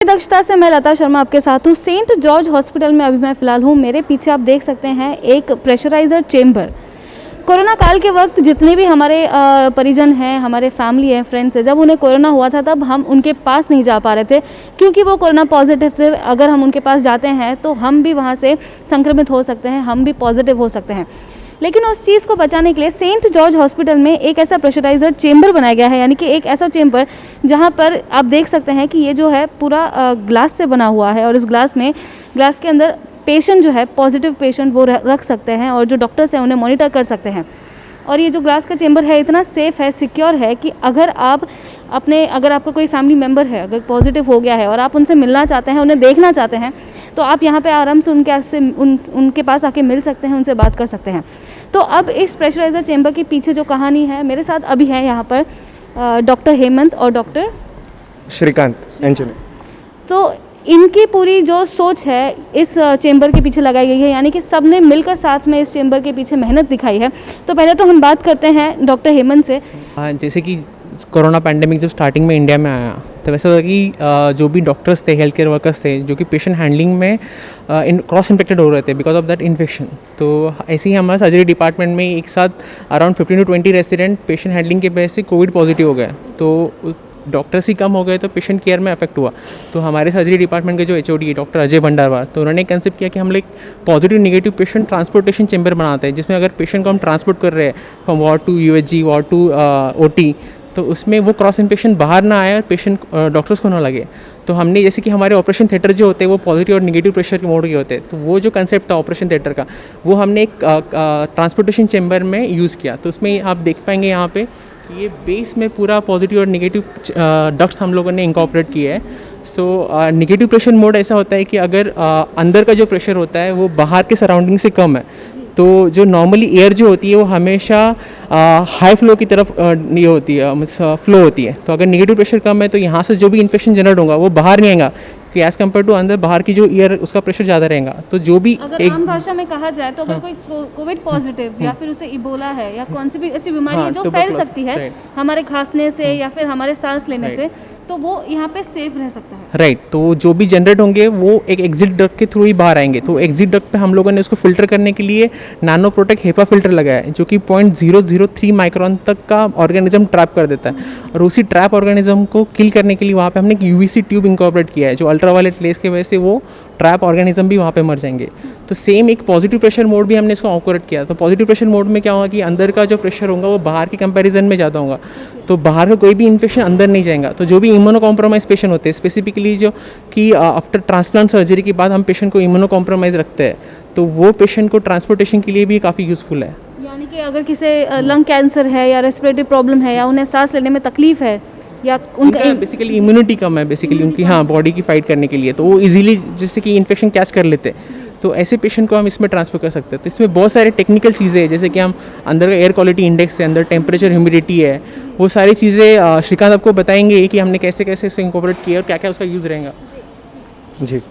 दक्षता से मैं लता शर्मा आपके साथ हूँ। सेंट जॉर्ज हॉस्पिटल में अभी मैं फ़िलहाल हूँ। मेरे पीछे आप देख सकते हैं एक प्रेशराइज़र चेंबर। कोरोना काल के वक्त जितने भी हमारे परिजन हैं, हमारे फैमिली हैं, फ्रेंड्स हैं, जब उन्हें कोरोना हुआ था तब हम उनके पास नहीं जा पा रहे थे क्योंकि वो कोरोना पॉजिटिव थे। अगर हम उनके पास जाते हैं तो हम भी वहाँ से संक्रमित हो सकते हैं, हम भी पॉजिटिव हो सकते हैं। लेकिन उस चीज़ को बचाने के लिए सेंट जॉर्ज हॉस्पिटल में एक ऐसा प्रेशराइज़र चेंबर बनाया गया है, यानी कि एक ऐसा चेंबर जहां पर आप देख सकते हैं कि ये जो है पूरा ग्लास से बना हुआ है और इस ग्लास के अंदर पेशेंट जो है, पॉजिटिव पेशेंट वो रख सकते हैं और जो डॉक्टर्स हैं उन्हें मॉनिटर कर सकते हैं। और ये जो ग्लास का चेंबर है इतना सेफ़ है, सिक्योर है कि अगर आपका कोई फैमिली मेम्बर है, अगर पॉजिटिव हो गया है और आप उनसे मिलना चाहते हैं, उन्हें देखना चाहते हैं, तो आप यहाँ पे आराम से उनके पास आके मिल सकते हैं, उनसे बात कर सकते हैं। तो अब इस प्रेशराइज़र चेंबर के पीछे जो कहानी है, मेरे साथ अभी है यहाँ पर डॉक्टर हेमंत और डॉक्टर श्रीकांत इंजीनियर। तो इनकी पूरी जो सोच है इस चेंबर के पीछे लगाई गई है, यानी कि सब ने मिलकर साथ में इस चेंबर के पीछे मेहनत दिखाई है। तो पहले तो हम बात करते हैं डॉक्टर हेमंत से। जैसे कि कोरोना पैंडेमिक जब स्टार्टिंग में इंडिया में आया तो वैसा था कि जो भी डॉक्टर्स थे, हेल्थ केयर वर्कर्स थे, जो कि पेशेंट हैंडलिंग में क्रॉस इन्फेक्टेड हो रहे थे बिकॉज ऑफ दैट इन्फेक्शन। तो ऐसे ही हमारे सर्जरी डिपार्टमेंट में एक साथ around 15 to 20 resident patient handling के वजह से कोविड पॉजिटिव हो गए। तो डॉक्टर्स ही कम हो गए तो पेशेंट केयर में अफेक्ट हुआ। तो हमारे सर्जरी डिपार्टमेंट के जो HOD डॉक्टर अजय भंडारवार, तो उन्होंने कंसेप्ट किया कि हम लोग positive negative patient transportation chamber बनाते हैं, जिसमें अगर पेशेंट को हम ट्रांसपोर्ट कर रहे हैं from ward to UHG, ward to OT, तो उसमें वो क्रॉस इन्फेक्शन बाहर ना आए और पेशेंट डॉक्टर्स को ना लगे। तो हमने जैसे कि हमारे ऑपरेशन थिएटर जो होते हैं वो पॉजिटिव और नेगेटिव प्रेशर के मोड के होते हैं, तो वो जो कंसेप्ट था ऑपरेशन थिएटर का, वो हमने एक ट्रांसपोर्टेशन चेंबर में यूज़ किया। तो उसमें आप देख पाएंगे यहाँ पे ये बेस में पूरा पॉजिटिव और नेगेटिव डक्ट्स हम लोगों ने इंकॉर्पोरेट किया है। सो नेगेटिव प्रेशर मोड ऐसा होता है कि अगर अंदर का जो प्रेशर होता है वो बाहर के सराउंडिंग से कम है, तो जो नॉर्मली एयर जो होती है वो हमेशा हाई फ्लो की तरफ ये होती है, फ्लो होती है। तो अगर नेगेटिव प्रेशर कम है तो यहाँ से जो भी इन्फेक्शन जनरेट होगा वो बाहर नहीं आएगा कि एज़ कम्पेयर टू अंदर बाहर की जो एयर उसका प्रेशर ज़्यादा रहेगा। तो जो भी अगर आम भाषा में कहा जाए तो अगर कोई कोविड पॉजिटिव या फिर उसे इबोला है या कौन सी भी ऐसी बीमारी है जो फैल सकती है हमारे खांसने से या फिर हमारे सांस लेने से, तो वो यहाँ पे सेफ रह सकता है। राइट। तो जो भी जनरेट होंगे वो एक एग्जिट डक्ट के थ्रू ही बाहर आएंगे। तो एग्जिट डक्ट पे हम लोगों ने उसको फिल्टर करने के लिए नैनो प्रोटेक्ट हेपा फिल्टर लगाया है, जो कि 0.003 माइक्रोन तक का ऑर्गेनिज्म ट्रैप कर देता है। और उसी ट्रैप ऑर्गेनिज्म को किल करने के लिए वहाँ पे हमने एक UVC ट्यूब इंकॉर्पोरेट किया है, जो अल्ट्रावायलेट रेज की वजह से वो ट्रैप ऑर्गेनिज्म भी वहाँ पे मर जाएंगे। तो सेम एक पॉजिटिव प्रेशर मोड भी हमने इसको ऑपरेट किया। तो पॉजिटिव प्रेशर मोड में क्या होगा कि अंदर का जो प्रेशर होगा वो बाहर के कंपैरिजन में ज़्यादा होगा, तो बाहर का कोई भी इन्फेक्शन अंदर नहीं जाएगा। तो जो भी इम्यूनो कॉम्प्रोमाइज पेशेंट होते हैं, स्पेसिफिकली जो कि आफ्टर ट्रांसप्लांट सर्जरी के बाद हम पेशेंट को इम्यूनो कॉम्प्रोमाइज रखते हैं, तो वो पेशेंट को ट्रांसपोर्टेशन के लिए भी काफ़ी यूज़फुल है। यानी कि अगर किसी लंग कैंसर है या रेस्पिरेटरी प्रॉब्लम है या उन्हें सांस लेने में तकलीफ है या उनका बेसिकली इम्यूनिटी कम है बेसिकली उनकी, हाँ, बॉडी की फाइट करने के लिए, तो वो इजीली जैसे कि इन्फेक्शन कैच कर लेते हैं, तो ऐसे पेशेंट को हम इसमें ट्रांसफर कर सकते हैं। तो इसमें बहुत सारे टेक्निकल चीज़ें हैं, जैसे कि हम अंदर का एयर क्वालिटी इंडेक्स है, अंदर टेम्परेचर ह्यूमिडिटी है, वो सारी चीज़ें श्रीकांत आपको बताएंगे कि हमने कैसे कैसे इसको इंकॉर्पोरेट किया और क्या क्या उसका यूज़ रहेगा। जी,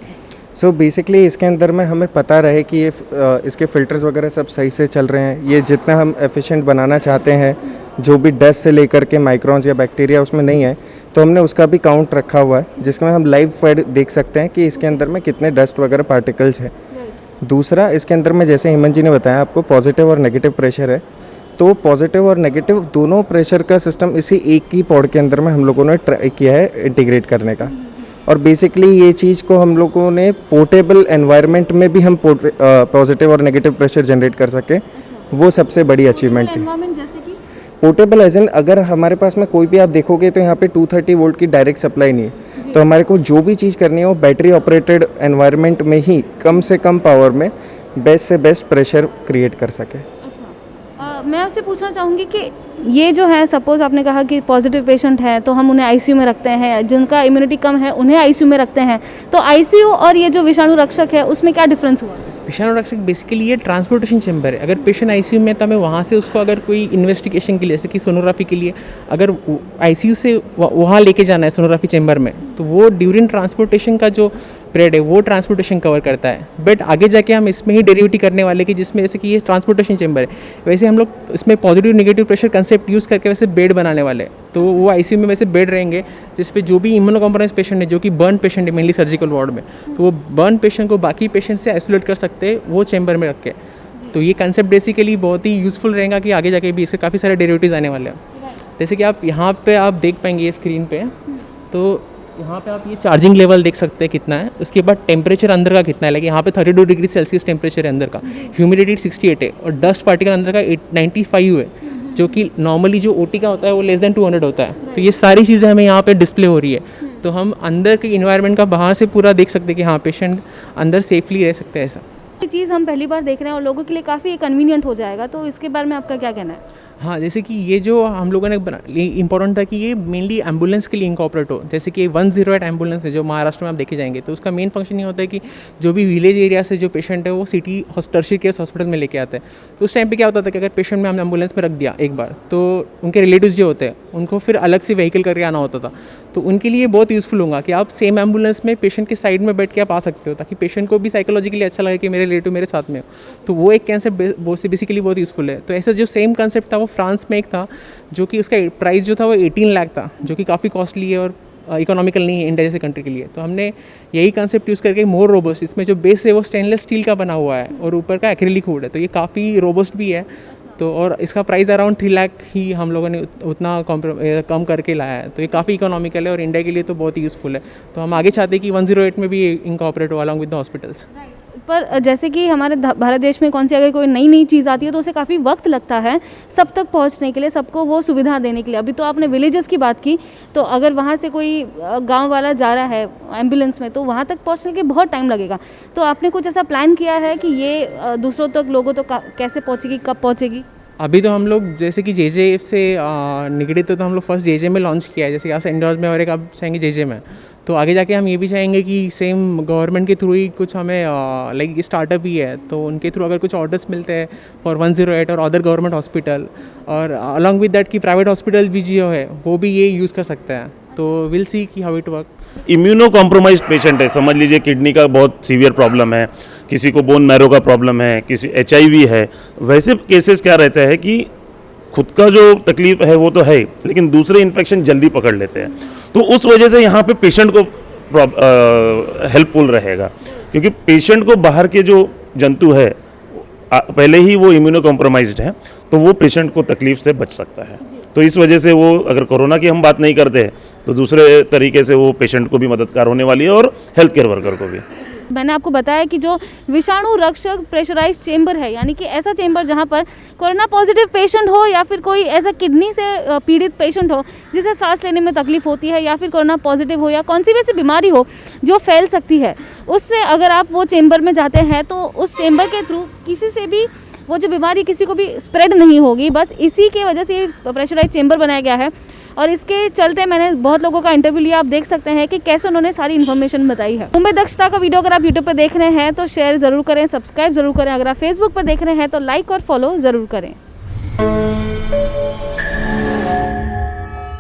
सो बेसिकली इसके अंदर में हमें पता रहे कि ये इसके फ़िल्टर्स वगैरह सब सही से चल रहे हैं। ये जितना हम एफिशिएंट बनाना चाहते हैं, जो भी डस्ट से लेकर के माइक्रोन्स या बैक्टीरिया उसमें नहीं है, तो हमने उसका भी काउंट रखा हुआ है, जिसमें हम लाइव फेड देख सकते हैं कि इसके अंदर में कितने डस्ट वगैरह पार्टिकल्स हैं। दूसरा, इसके अंदर में जैसे हेमंत जी ने बताया आपको पॉजिटिव और नेगेटिव प्रेशर है, तो पॉजिटिव और नेगेटिव दोनों प्रेशर का सिस्टम इसी एक ही पॉड के अंदर में हम लोगों ने ट्राई किया है इंटीग्रेट करने का। और बेसिकली ये चीज़ को हम लोगों ने पोर्टेबल एनवायरनमेंट में भी हम पॉजिटिव और नेगेटिव प्रेशर जनरेट कर सके, वो सबसे बड़ी अचीवमेंट थी। पोर्टेबल एज इन अगर हमारे पास में कोई भी आप देखोगे तो यहाँ पे 230 वोल्ट की डायरेक्ट सप्लाई नहीं है, तो हमारे को जो भी चीज़ करनी है वो बैटरी ऑपरेटेड एनवायरनमेंट में ही कम से कम पावर में बेस्ट से बेस्ट प्रेशर क्रिएट कर सके। मैं आपसे पूछना चाहूँगी कि ये जो है, सपोज़ आपने कहा कि पॉजिटिव पेशेंट है तो हम उन्हें ICU में रखते हैं, जिनका इम्यूनिटी कम है उन्हें ICU में रखते हैं, तो ICU और ये जो विषाणु रक्षक है उसमें क्या डिफरेंस हुआ? विषाणु रक्षक बेसिकली ये ट्रांसपोर्टेशन चेंबर है। अगर पेशेंट ICU में तो हमें वहाँ से उसको अगर कोई इन्वेस्टिगेशन के लिए, जैसे कि सोनोग्राफी के लिए अगर ICU से वहाँ लेके जाना है सोनोग्राफी चेंबर में, तो वो ड्यूरिंग ट्रांसपोर्टेशन का जो पीरियड है वो ट्रांसपोर्टेशन कवर करता है, बट आगे जाके हम इसमें ही डेरिवेटिव करने वाले कि जिसमें जैसे कि ये ट्रांसपोर्टेशन चेंबर है, वैसे हम लोग इसमें positive negative pressure concept use करके वैसे बेड बनाने वाले हैं। तो वो आईसीयू में वैसे बेड रहेंगे जिस पे जो भी इम्यूनो कॉम्प्रोमाइज पेशेंट है, जो कि बर्न पेशेंट है मेनली सर्जिकल वार्ड में, तो वो बर्न पेशेंट को बाकी पेशेंट से आइसोलेट कर सकते हैं वो चेंबर में रख के। तो ये कंसेप्ट बेसिकली बहुत ही यूज़फुल रहेगा कि आगे जाके भी इसके काफ़ी सारे डेरिवेटिव्स आने वाले हैं। जैसे कि आप यहाँ पे आप देख पाएंगे ये स्क्रीन पे, तो यहाँ पे आप ये चार्जिंग लेवल देख सकते हैं कितना है, उसके बाद टेम्परेचर अंदर का कितना है, लाइक यहाँ पे 32 डिग्री सेल्सियस टेम्परेचर है अंदर का, ह्यूमिडिटी 68 है और डस्ट पार्टिकल अंदर का 95 है, जो कि नॉर्मली जो ओटी का होता है वो लेस देन 200 होता है। तो ये सारी चीज़ें हमें यहाँ पे डिस्प्ले हो रही है, तो हम अंदर के इन्वायरमेंट का बाहर से पूरा देख सकते हैं कि हाँ पेशेंट अंदर सेफली रह सकते हैं। ऐसा ये चीज़ हम पहली बार देख रहे हैं और लोगों के लिए काफ़ी कन्वीनियंट हो जाएगा, तो इसके बारे में आपका क्या कहना है? हाँ, जैसे कि ये जो हम लोगों ने इम्पोर्टेंट था कि ये मेनली एम्बुलेंस के लिए इंकॉर्पोरेट हो। जैसे कि 108 एम्बुलेंस है जो महाराष्ट्र में आप देखे जाएंगे, तो उसका मेन फंक्शन ये होता है कि जो भी विलेज एरिया से जो पेशेंट है वो सिटी टर्शियरी केयर हॉस्पिटल में लेके आते हैं। तो उस टाइम पे क्या होता था कि अगर पेशेंट में हमने एम्बुलेंस में रख दिया एक बार, तो उनके रिलेटिव्स जो होते हैं उनको फिर अलग से व्हीकल करके आना होता था। तो उनके लिए बहुत यूज़फुल होगा कि आप सेम एम्बुलेंस में पेशेंट के साइड में बैठ के आप आ सकते हो, ताकि पेशेंट को भी साइकोलॉजिकली अच्छा लगे कि मेरे रिलेटिव मेरे साथ में हो। तो वो एक कंसेप्ट बेसिकली बहुत यूज़फुल है। तो ऐसा जो सेम कंसेप्ट था वो फ्रांस में एक था, जो कि उसका प्राइस जो था वो 18 लाख था, जो कि काफ़ी कॉस्टली है और इकोनॉमिकल नहीं है इंडिया जैसे कंट्री के लिए। तो हमने यही कंसेप्ट यूज़ करके मोर रोबस्ट, इसमें जो बेस है वो स्टेनलेस स्टील का बना हुआ है और ऊपर का एक्रिलिक वुड है, तो ये काफ़ी रोबस्ट भी है। तो और इसका प्राइस अराउंड 3 लाख ही हम लोगों ने उतना कम करके लाया है, तो ये काफ़ी इकोनॉमिकल है और इंडिया के लिए तो बहुत ही यूज़फुल है। तो हम आगे चाहते हैं कि 108 में भी इनकॉर्पोरेट हो अलॉन्ग विद द हॉस्पिटल्स। पर जैसे कि हमारे भारत देश में कौन सी अगर कोई नई चीज़ आती है तो उसे काफ़ी वक्त लगता है सब तक पहुंचने के लिए, सबको वो सुविधा देने के लिए। अभी तो आपने विलेजेस की बात की, तो अगर वहाँ से कोई गांव वाला जा रहा है एम्बुलेंस में तो वहाँ तक पहुंचने के बहुत टाइम लगेगा। तो आपने कुछ ऐसा प्लान किया है कि ये दूसरों तक लोगों तक कैसे पहुँचेगी, कब पहुँचेगी? अभी तो हम लोग जैसे कि जेजे से निगेटिव तो हम लोग फर्स्ट जेजे में लॉन्च किया है, जैसे यहाँ से इंडोर्स में और एक आप चाहेंगे जेजे में। तो आगे जाके हम ये भी चाहेंगे कि सेम गवर्नमेंट के थ्रू ही कुछ हमें लाइक स्टार्टअप ही है, तो उनके थ्रू अगर कुछ ऑर्डर्स मिलते हैं फॉर 108 और अदर गवर्नमेंट हॉस्पिटल, और अलॉन्ग विद दैट कि प्राइवेट हॉस्पिटल भी जो है वो भी ये यूज़ कर सकते हैं। तो विल सी कि how it work. Immuno compromised patient है, समझ लीजिए किडनी का बहुत सीवियर प्रॉब्लम है, किसी को बोन मैरो का प्रॉब्लम है, किसी HIV है। वैसे केसेस क्या रहता है कि खुद का जो तकलीफ है वो तो है, लेकिन दूसरे इन्फेक्शन जल्दी पकड़ लेते हैं। तो उस वजह से यहाँ पे पेशेंट को हेल्पफुल रहेगा, क्योंकि पेशेंट को बाहर के जो जंतु है पहले ही वो इम्यूनो कॉम्प्रोमाइज्ड है, तो वो पेशेंट को तकलीफ से बच सकता है। तो इस वजह से वो, अगर कोरोना की हम बात नहीं करते तो दूसरे तरीके से वो पेशेंट को भी मददगार होने वाली है और हेल्थ केयर वर्कर को भी। मैंने आपको बताया कि जो विषाणु रक्षक प्रेशराइज्ड चेंबर है, यानी कि ऐसा चेंबर जहां पर कोरोना पॉजिटिव पेशेंट हो या फिर कोई ऐसा किडनी से पीड़ित पेशेंट हो जिसे सांस लेने में तकलीफ होती है, या फिर कोरोना पॉजिटिव हो या कौन सी भी ऐसी बीमारी हो जो फैल सकती है, उससे अगर आप वो चेंबर में जाते हैं तो उस चेंबर के थ्रू किसी से भी वो जो बीमारी किसी को भी स्प्रेड नहीं होगी। बस इसी के वजह से ये प्रेशराइज्ड चेंबर बनाया गया है और इसके चलते मैंने बहुत लोगों का इंटरव्यू लिया। आप देख सकते हैं कि कैसे उन्होंने सारी इन्फॉर्मेशन बताई है। मुंबई दक्षता का वीडियो अगर आप यूट्यूब पर देख रहे हैं तो शेयर ज़रूर करें, सब्सक्राइब ज़रूर करें। अगर आप फेसबुक पर देख रहे हैं तो लाइक और फॉलो ज़रूर करें।